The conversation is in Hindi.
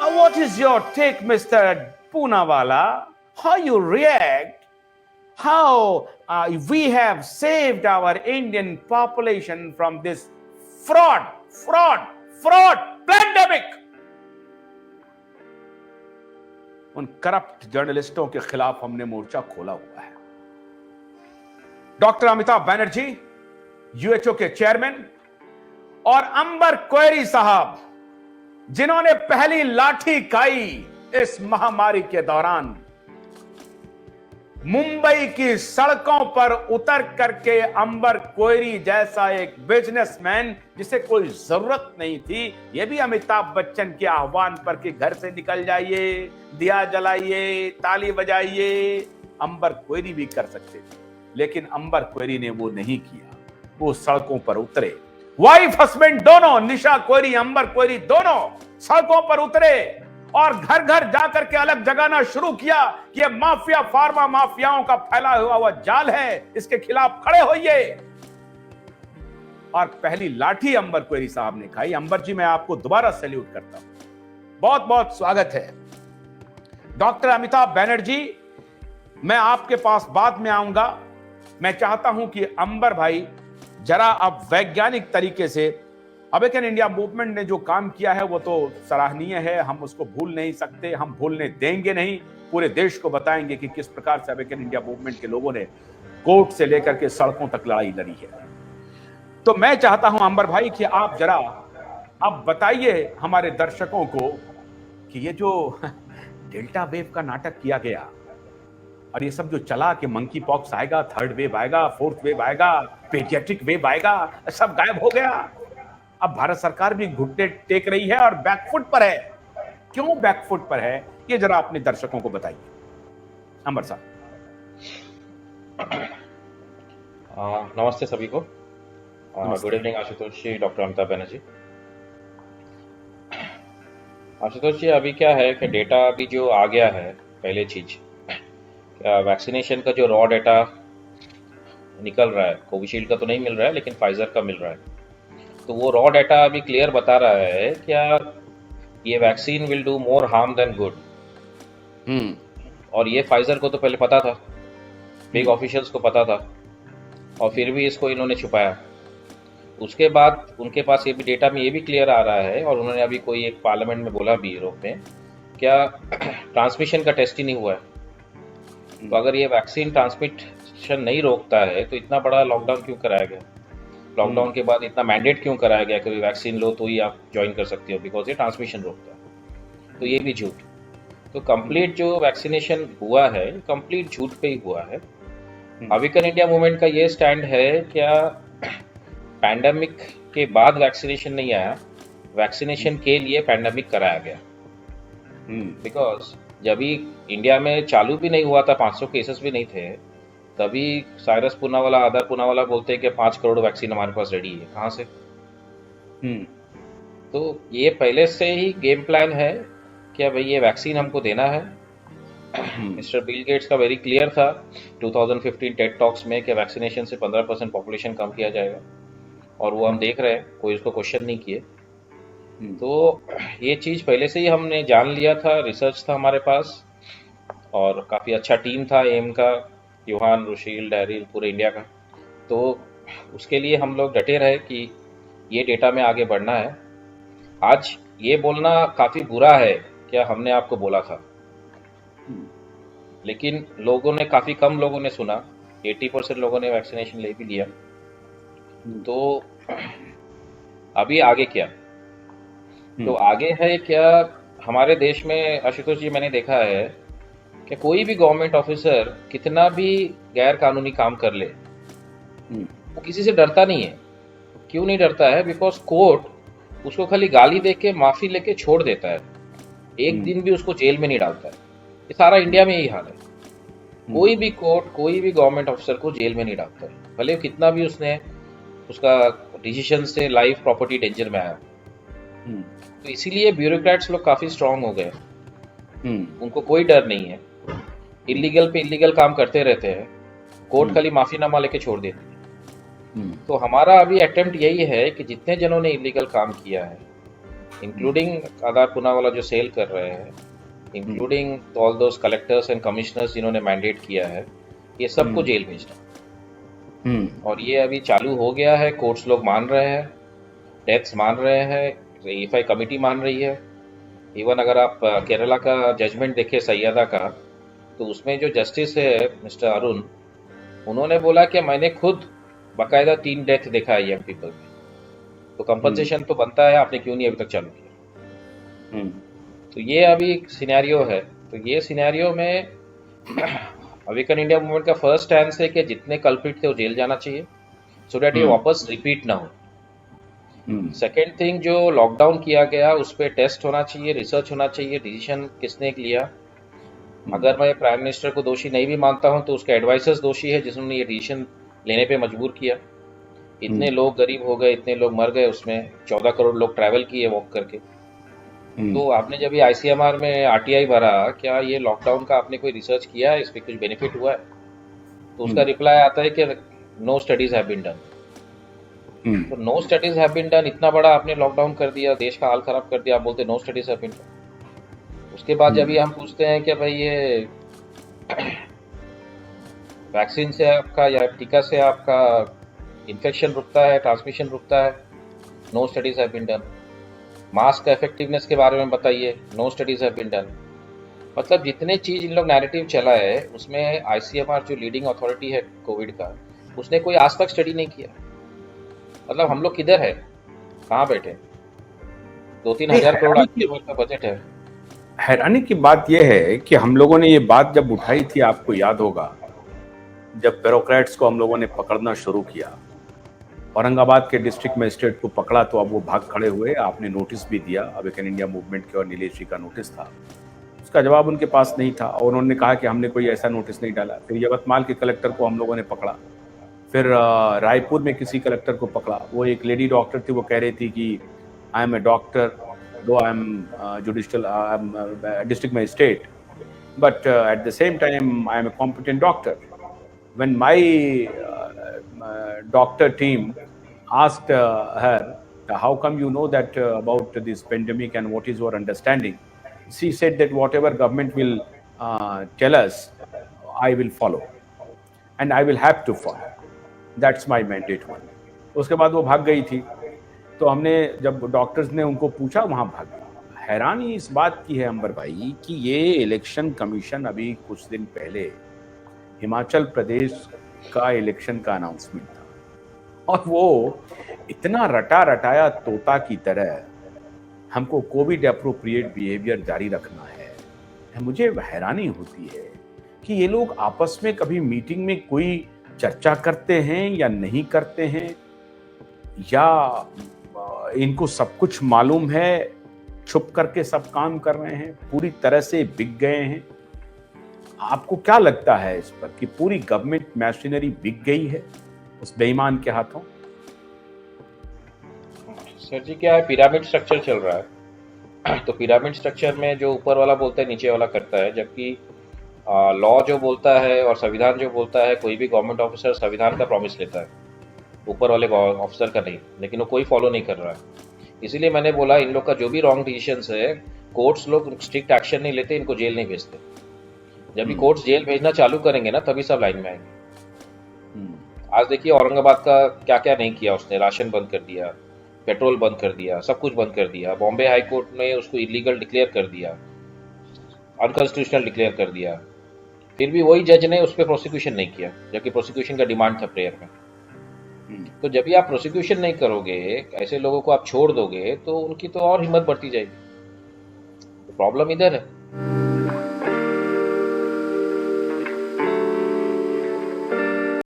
What is your take, Mr. Poonawala? How you react? How we have saved our Indian population from this fraud pandemic? उन करप्ट जर्नलिस्टों के खिलाफ हमने मोर्चा खोला हुआ है। डॉक्टर अमिताभ बनर्जी, यूएचओ के चेयरमैन, और अंबर क्वेरी साहब, जिन्होंने पहली लाठी खाई इस महामारी के दौरान, मुंबई की सड़कों पर उतर करके अंबर क्वेरी जैसा एक बिजनेसमैन जिसे कोई जरूरत नहीं थी, यह भी अमिताभ बच्चन के आह्वान पर कि घर से निकल जाइए, दिया जलाइए, ताली बजाइए, अंबर क्वेरी भी कर सकते थे, लेकिन अंबर क्वेरी ने वो नहीं किया। वो सड़कों पर उतरे, वाइफ हस्बैंड दोनों, निशा क्वेरी, अंबर क्वेरी दोनों सड़कों पर उतरे और घर घर जाकर के अलग जगाना शुरू किया कि यह माफिया, फार्मा माफियाओं का फैला हुआ जाल है, इसके खिलाफ खड़े होइए। और पहली लाठी अंबर क्वेरी साहब ने खाई। अंबर जी, मैं आपको दोबारा सैल्यूट करता हूं, बहुत बहुत स्वागत है। डॉक्टर अमिताभ बनर्जी, मैं आपके पास बाद में आऊंगा। मैं चाहता हूं कि अंबर भाई जरा अब वैज्ञानिक तरीके से, अवेकन इंडिया मूवमेंट ने जो काम किया है वो तो सराहनीय है, हम उसको भूल नहीं सकते, हम भूलने देंगे नहीं। पूरे देश को बताएंगे कि किस प्रकार से अवेकन इंडिया मूवमेंट के लोगों ने कोर्ट से लेकर के सड़कों तक लड़ाई लड़ी है। तो मैं चाहता हूं अंबर भाई कि आप जरा अब बताइए हमारे दर्शकों को कि ये जो डेल्टा वेव का नाटक किया गया और ये सब जो चला कि मंकी पॉक्स आएगा, थर्ड वेव आएगा, फोर्थ वेव आएगा, पेडियाट्रिक वेव आएगा, सब गायब हो गया। अब भारत सरकार भी घुटने टेक रही है और बैकफुट पर है। क्यों बैकफुट पर है, ये जरा अपने दर्शकों को बताइए अंबर साहब। नमस्ते सभी को। गुड इवनिंग आशुतोष जी, डॉक्टर अमिताभ बनर्जी। आशुतोष जी, अभी क्या है कि डेटा अभी जो आ गया है, पहले चीज वैक्सीनेशन का जो रॉ डेटा निकल रहा है, कोविशील्ड का तो नहीं मिल रहा है लेकिन फाइजर का मिल रहा है, तो वो रॉ डेटा अभी क्लियर बता रहा है क्या ये vaccine will do more harm then good. और ये फाइजर को तो पहले पता था, बिग ऑफिशियल्स को पता था, और फिर भी इसको इन्होंने छुपाया। उसके बाद उनके पास ये भी डेटा में ये भी क्लियर आ रहा है, और उन्होंने अभी कोई एक पार्लियामेंट में बोला भी यूरोप में, क्या ट्रांसमिशन का टेस्ट ही नहीं हुआ है। तो अगर ये वैक्सीन ट्रांसमिशन नहीं रोकता है तो इतना बड़ा लॉकडाउन क्यों कराया गया? लॉकडाउन के बाद इतना मैंडेट क्यों कराया गया कि वैक्सीन लो तो ही आप ज्वाइन कर सकते हो, बिकॉज ये ट्रांसमिशन रोकता है। तो ये भी झूठ। तो कंप्लीट जो वैक्सीनेशन हुआ है, कंप्लीट झूठ पे ही हुआ है। अवेकन इंडिया मूवमेंट का ये स्टैंड है, क्या पैंडेमिक के बाद वैक्सीनेशन नहीं आया, वैक्सीनेशन के लिए पैंडेमिक कराया गया। बिकॉज जब भी इंडिया में चालू भी नहीं हुआ था, 500 केसेस भी नहीं थे, तभी साइरस पूनावाला, आदर पूनावाला बोलते हैं कि 5 करोड़ वैक्सीन हमारे पास रेडी है। कहाँ से? तो ये पहले से ही गेम प्लान है क्या भाई ये वैक्सीन हमको देना है। मिस्टर बिल गेट्स का वेरी क्लियर था 2015 टेड टॉक्स में कि वैक्सीनेशन से 15% पॉपुलेशन कम किया जाएगा, और वो हम देख रहे हैं, कोई उसको क्वेश्चन नहीं किए। तो ये चीज़ पहले से ही हमने जान लिया था, रिसर्च था हमारे पास, और काफ़ी अच्छा टीम था एम का, यूहान, रुशील, डैरिल, पूरे इंडिया का। तो उसके लिए हम लोग डटे रहे कि ये डेटा में आगे बढ़ना है। आज ये बोलना काफ़ी बुरा है क्या हमने आपको बोला था, लेकिन लोगों ने, काफ़ी कम लोगों ने सुना। 80% लोगों ने वैक्सीनेशन ले भी लिया। तो अभी आगे क्या? तो आगे है क्या, हमारे देश में आशुतोष जी मैंने देखा है कि कोई भी गवर्नमेंट ऑफिसर कितना भी गैर कानूनी काम कर ले, वो किसी से डरता नहीं है। क्यों नहीं डरता है? बिकॉज कोर्ट उसको खाली गाली दे के माफी लेके छोड़ देता है, एक दिन भी उसको जेल में नहीं डालता है। ये सारा इंडिया में यही हाल है। कोई भी कोर्ट कोई भी गवर्नमेंट ऑफिसर को जेल में नहीं डालता है, भले कितना भी उसने उसका डिसीजन से लाइफ प्रॉपर्टी डेंजर में आया। तो इसीलिए ब्यूरोक्रेट्स लोग काफी स्ट्रांग हो गए, उनको कोई डर नहीं है, इलीगल पे इलीगल काम करते रहते हैं, कोर्ट खाली माफीनामा लेके छोड़ देती है। तो हमारा अभी अटेम्प्ट यही है कि जितने जनों ने इलीगल काम किया है इंक्लूडिंग आधार पूनावाला जो सेल कर रहे हैं, including all those collectors and commissioners जिन्होंने मैंडेट किया है, ये सबको जेल भेजना। और ये अभी चालू हो गया है, कोर्ट्स लोग मान रहे हैं, डेथ्स मान रहे हैं, EFI कमिटी मान रही है। इवन अगर आप केरला का जजमेंट देखें सैयदा का, तो उसमें जो जस्टिस है मिस्टर अरुण, उन्होंने बोला कि मैंने खुद बाकायदा 3 डेथ देखा है यंग पीपल में, तो कंपनसेशन तो बनता है, आपने क्यों नहीं अभी तक चालू किया। तो ये अभी एक सिनेरियो है। तो ये सिनेरियो में अवेकन इंडिया मूवमेंट का फर्स्ट स्टैंड है कि जितने कल्प्रिट थे वो जेल जाना चाहिए, सो दैट ये वापस रिपीट ना हो। सेकेंड थिंग, जो लॉकडाउन किया गया उस पर टेस्ट होना चाहिए, रिसर्च होना चाहिए, डिसीजन किसने लिया। अगर मैं प्राइम मिनिस्टर को दोषी नहीं भी मानता हूं, तो उसके एडवाइजर्स दोषी है जिन्होंने ये डिसीजन लेने पे मजबूर किया। इतने लोग गरीब हो गए, इतने लोग मर गए, उसमें 14 करोड़ लोग ट्रैवल किए वॉक करके। तो आपने जब ये ICMR में RTI भरा, क्या ये लॉकडाउन का आपने कोई रिसर्च किया है, इस पे कुछ बेनिफिट हुआ है? तो उसका रिप्लाई आता है कि no studies have been done. तो no studies have been done, इतना बड़ा आपने लॉकडाउन कर दिया, देश का हाल खराब कर दिया, आप बोलते no studies have been done. उसके बाद जब ये हम पूछते हैं कि भाई ये वैक्सीन से आपका या टीका से आपका इन्फेक्शन रुकता है, ट्रांसमिशन रुकता है, no studies have been done. Mask का इफेक्टिवनेस के बारे में बताइए, no studies have been done. मतलब जितने चीज इन लोग नैरेटिव चला है, उसमें ICMR जो लीडिंग अथॉरिटी है कोविड का, उसने कोई आज तक स्टडी नहीं किया। मतलब हम लोग किधर है, कहाँ बैठे? 2-3 हजार करोड़ लेवल का बजट है। हैरानी की बात यह है कि हम लोगों ने ये बात जब उठाई थी, आपको याद होगा, जब ब्यूरोक्रेट्स को हम लोगों ने पकड़ना शुरू किया, औरंगाबाद के डिस्ट्रिक्ट मजिस्ट्रेट को पकड़ा तो अब वो भाग खड़े हुए। आपने नोटिस भी दिया, अवेकन इंडिया मूवमेंट के और नीलेश जी का नोटिस था, उसका जवाब उनके पास नहीं था और उन्होंने कहा कि हमने कोई ऐसा नोटिस नहीं डाला। फिर यवतमाल के कलेक्टर को हम लोगों ने पकड़ा, फिर रायपुर में किसी कलेक्टर को पकड़ा, वो एक लेडी डॉक्टर थी, वो कह रही थी कि आई am a doctor, though I am judicial district magistrate, but at the same time I am a competent doctor. When my doctor team asked her, how come you know that about this pandemic and what is your understanding? She said that whatever government will tell us, I will follow and I will have to follow. That's my mandate one. उसके बाद वो भाग गई थी, तो हमने जब डॉक्टर्स ने उनको पूछा, वहाँ भाग गई। हैरानी इस बात की है अंबर भाई कि ये इलेक्शन कमीशन अभी कुछ दिन पहले हिमाचल प्रदेश का इलेक्शन का अनाउंसमेंट था और वो इतना रटा रटाया तोता की तरह हमको कोविड अप्रोप्रिएट बिहेवियर जारी रखना है। मुझे हैरानी होती है कि ये लोग आपस में कभी मीटिंग में कोई चर्चा करते हैं या नहीं करते हैं, या इनको सब कुछ मालूम है, छुप करके सब काम कर रहे हैं, पूरी तरह से बिक गए हैं। आपको क्या लगता है इस पर कि पूरी गवर्नमेंट मशीनरी बिक गई है उस बेईमान के हाथों? सर जी, क्या है, पिरामिड स्ट्रक्चर चल रहा है। तो पिरामिड स्ट्रक्चर में जो ऊपर वाला बोलता है नीचे वाला करता है, जबकि लॉ जो बोलता है और संविधान जो बोलता है, कोई भी गवर्नमेंट ऑफिसर संविधान का प्रॉमिस लेता है, ऊपर वाले ऑफिसर का नहीं, लेकिन वो कोई फॉलो नहीं कर रहा है। इसीलिए मैंने बोला इन लोग का जो भी रॉन्ग डिसीजन है, कोर्ट्स लोग स्ट्रिक्ट एक्शन नहीं लेते, इनको जेल नहीं भेजते। जब भी कोर्ट्स जेल भेजना चालू करेंगे ना, तभी सब लाइन में आएंगे। आज देखिए औरंगाबाद का क्या क्या नहीं किया उसने, राशन बंद कर दिया, पेट्रोल बंद कर दिया, सब कुछ बंद कर दिया। बॉम्बे हाई कोर्ट ने उसको इलीगल डिक्लेयर कर दिया, अनकॉन्स्टिट्यूशनल डिक्लेयर कर दिया, फिर भी वही जज ने उस पर प्रोसिक्यूशन नहीं किया, जबकि प्रोसिक्यूशन का डिमांड था प्रेयर में। तो जब भी आप प्रोसिक्यूशन नहीं करोगे, ऐसे लोगों को आप छोड़ दोगे, तो उनकी तो और हिम्मत बढ़ती जाएगी। तो प्रॉब्लम इधर है।